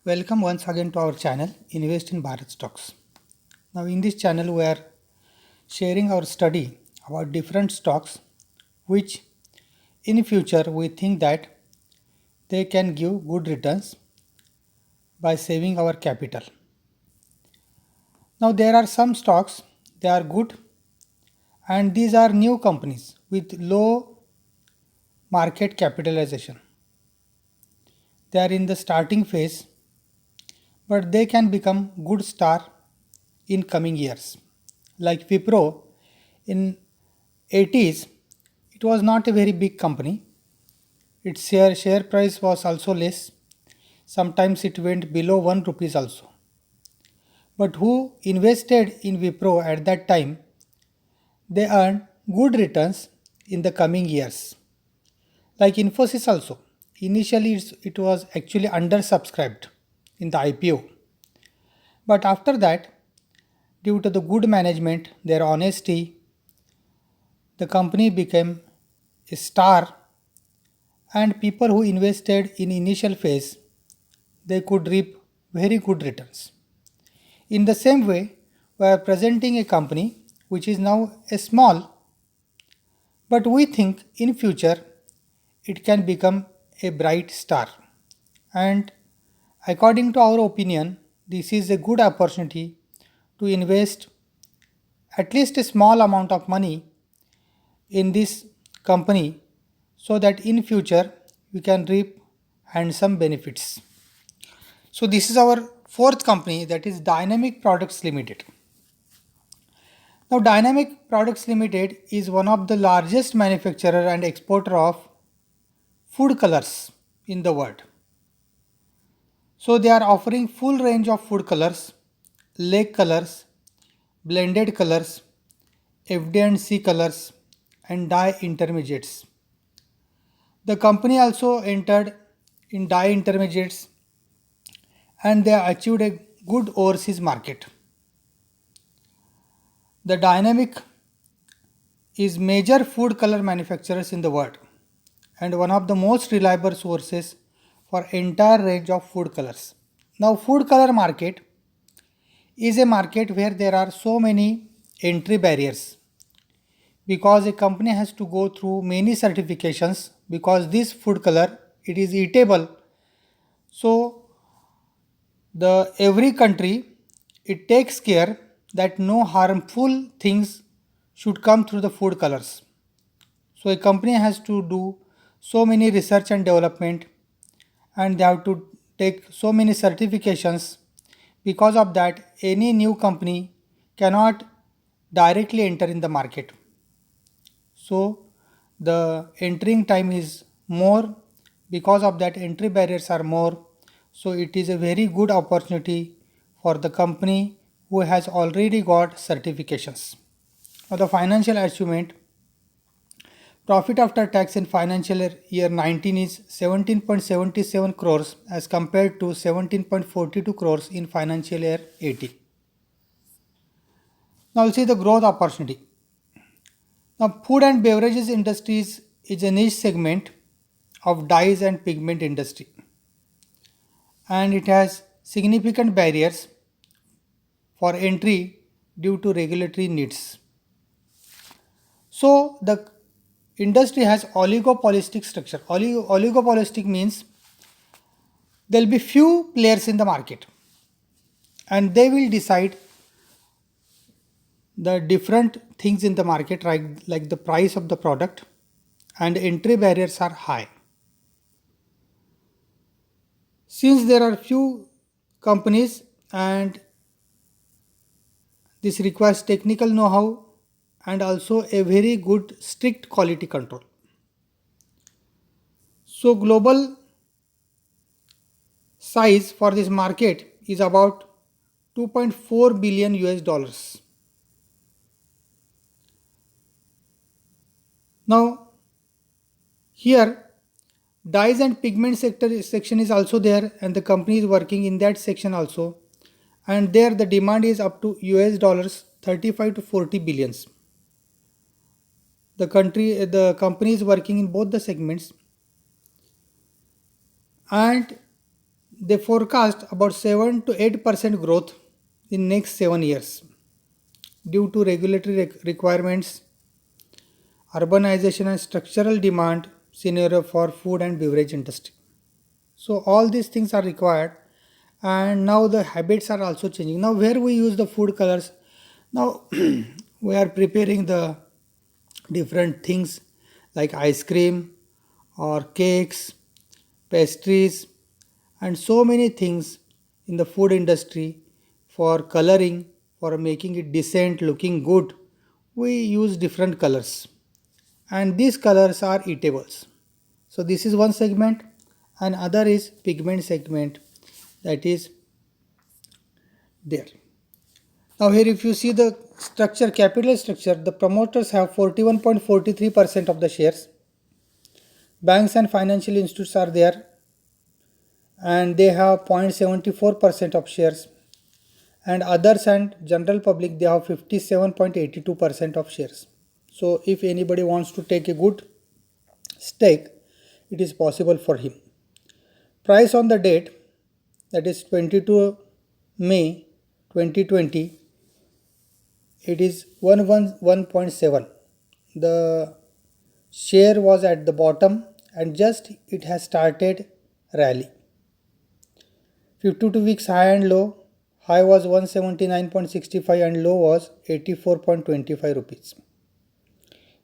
Welcome once again to our channel Invest in Bharat Stocks. Now in this channel we are sharing our study about different stocks which in future we think that they can give good returns by saving our capital. Now there are some stocks they are good and these are new companies with low market capitalization. They are in the starting phase but they can become good star in coming years. Like Wipro in 80s, it was not a very big company. Its share price was also less. Sometimes it went below 1 rupees also. But who invested in Wipro at that time, they earned good returns in the coming years. Like Infosys also. Initially it was actually undersubscribed in the IPO. But after that, due to the good management, their honesty, the company became a star and people who invested in initial phase they could reap very good returns. In the same way, we are presenting a company which is now a small but we think in future it can become a bright star. And according to our opinion, this is a good opportunity to invest at least a small amount of money in this company so that in future we can reap handsome benefits. So this is our fourth company, that is Dynamic Products Limited. Now Dynamic Products Limited is one of the largest manufacturer and exporter of food colors in the world. So they are offering full range of food colors, lake colors, blended colors, FD&C colors and dye intermediates. The company also entered in dye intermediates and they achieved a good overseas market. The Dynamic is major food color manufacturers in the world and one of the most reliable sources for entire range of food colors. Now food color market is a market where there are so many entry barriers because a company has to go through many certifications because this food color it is eatable. So the every country it takes care that no harmful things should come through the food colors. So a company has to do so many research and development and they have to take so many certifications. Because of that, any new company cannot directly enter in the market. So the entering time is more, because of that entry barriers are more. So it is a very good opportunity for the company who has already got certifications. Now the financial achievement, profit after tax in financial year 19 is 17.77 crores as compared to 17.42 crores in financial year 18. Now we'll see the growth opportunity. Now food and beverages industries is a niche segment of dyes and pigment industry and it has significant barriers for entry due to regulatory needs. So the industry has oligopolistic structure. Oligopolistic means there will be few players in the market and they will decide the different things in the market, like the price of the product, and entry barriers are high. Since there are few companies and this requires technical know-how and also a very good strict quality control. So global size for this market is about 2.4 billion US dollars. Now here dyes and pigment sector section is also there and the company is working in that section also, and there the demand is up to US dollars 35 to 40 billions. The company is working in both the segments and they forecast about 7 to 8% growth in next 7 years due to regulatory requirements, urbanization and structural demand scenario for food and beverage industry. So all these things are required, and now the habits are also changing. Now where we use the food colors, now we are preparing the different things like ice cream or cakes, pastries, and so many things in the food industry for coloring, for making it decent, looking good. We use different colors, and these colors are eatables. So this is one segment, and other is pigment segment, that is there. Now here if you see the structure, capital structure, the promoters have 41.43% of the shares. Banks and financial institutes are there, and they have 0.74% of shares, and others and general public, they have 57.82% of shares. So if anybody wants to take a good stake, it is possible for him. Price on the date, that is 22 May 2020, it is 111.7. The share was at the bottom and just it has started rally. 52 weeks high and low. High was 179.65 and low was 84.25 rupees.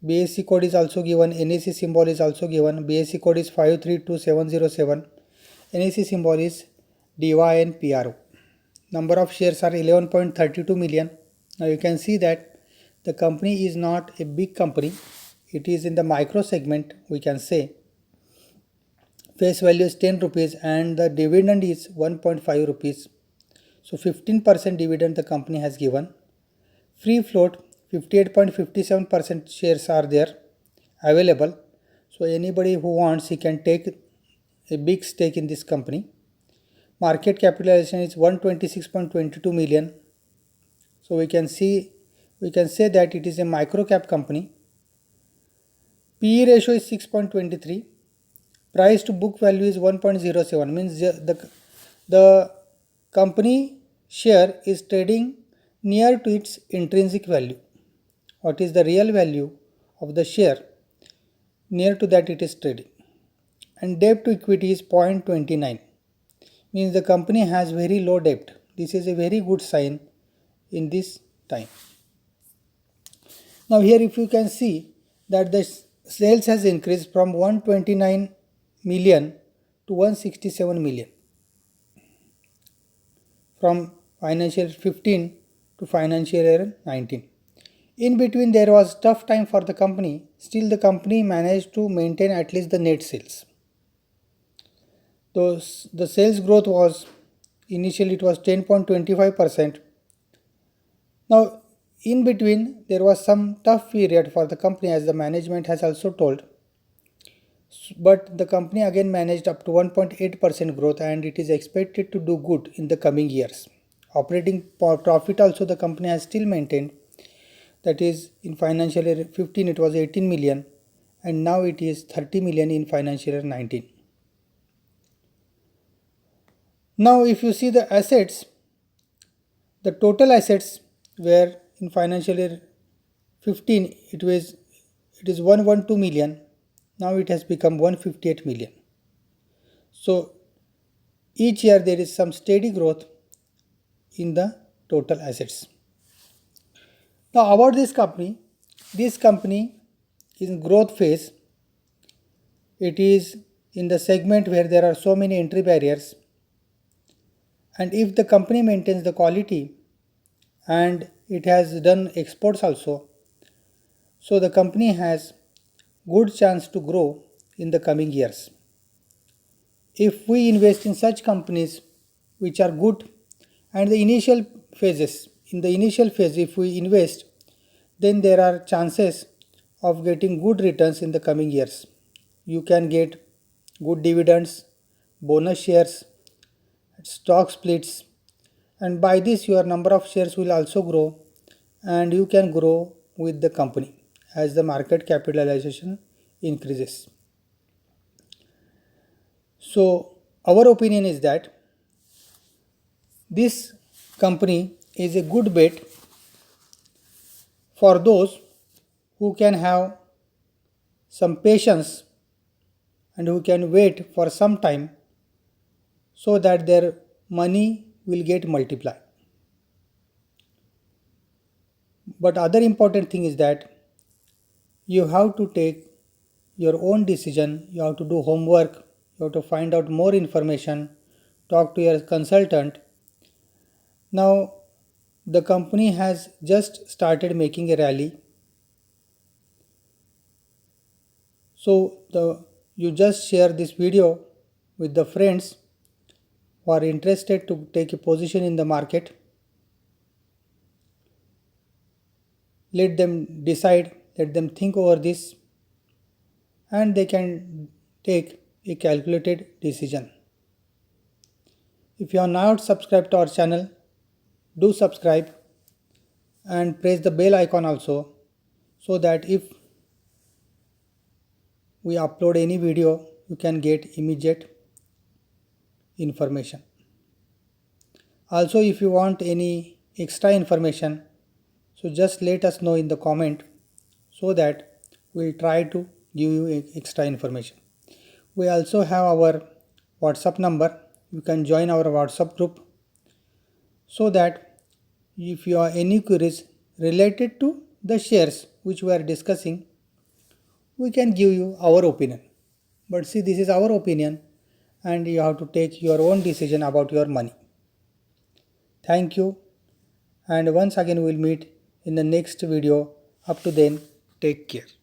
BSE code is also given, NSE symbol is also given. BSE code is 532707. NSE symbol is DYNPRO. Number of shares are 11.32 million. Now you can see that the company is not a big company. It is in the micro segment, we can say. Face value is 10 rupees and the dividend is 1.5 rupees. So 15% dividend the company has given. Free float 58.57% shares are there available. So anybody who wants, he can take a big stake in this company. Market capitalization is 126.22 million. So we can say that it is a micro cap company. PE ratio is 6.23. Price to book value is 1.07, means the company share is trading near to its intrinsic value. What is the real value of the share? Near to that it is trading. And debt to equity is 0.29, means the company has very low debt. This is a very good sign in this time. Now here if you can see that the sales has increased from 129 million to 167 million from financial 15 to financial year 19. In between there was tough time for the company, still the company managed to maintain at least the net sales. The sales growth was initially it was 10.25%. Now in between there was some tough period for the company, as the management has also told, but the company again managed up to 1.8% growth and it is expected to do good in the coming years. Operating profit also the company has still maintained, that is in financial year 15 it was 18 million and now it is 30 million in financial year 19. Now if you see the assets, the total assets were in financial year 15 it is 112 million. Now it has become 158 million. So each year there is some steady growth in the total assets. Now about this company is in growth phase. It is in the segment where there are so many entry barriers, and if the company maintains the quality and it has done exports also, so the company has good chance to grow in the coming years. If we invest in such companies which are good, and in the initial phase if we invest, then there are chances of getting good returns in the coming years. You can get good dividends, bonus shares, stock splits, and by this your number of shares will also grow and you can grow with the company as the market capitalization increases. So our opinion is that This company is a good bet for those who can have some patience and who can wait for some time so that their money will get multiplied. But other important thing is that you have to take your own decision, you have to do homework, you have to find out more information, talk to your consultant. Now the company has just started making a rally, so you just share this video with the friends who are interested to take a position in the market. Let them decide, let them think over this, and they can take a calculated decision. If you are not subscribed to our channel, do subscribe and press the bell icon also, so that if we upload any video, you can get immediate information. Also, if you want any extra information, so just let us know in the comment so that we'll try to give you extra information. We also have our WhatsApp number. You can join our WhatsApp group so that if you have any queries related to the shares which we are discussing, we can give you our opinion. But see, this is our opinion and you have to take your own decision about your money. Thank you, and once again we'll meet in the next video. Up to then, take care.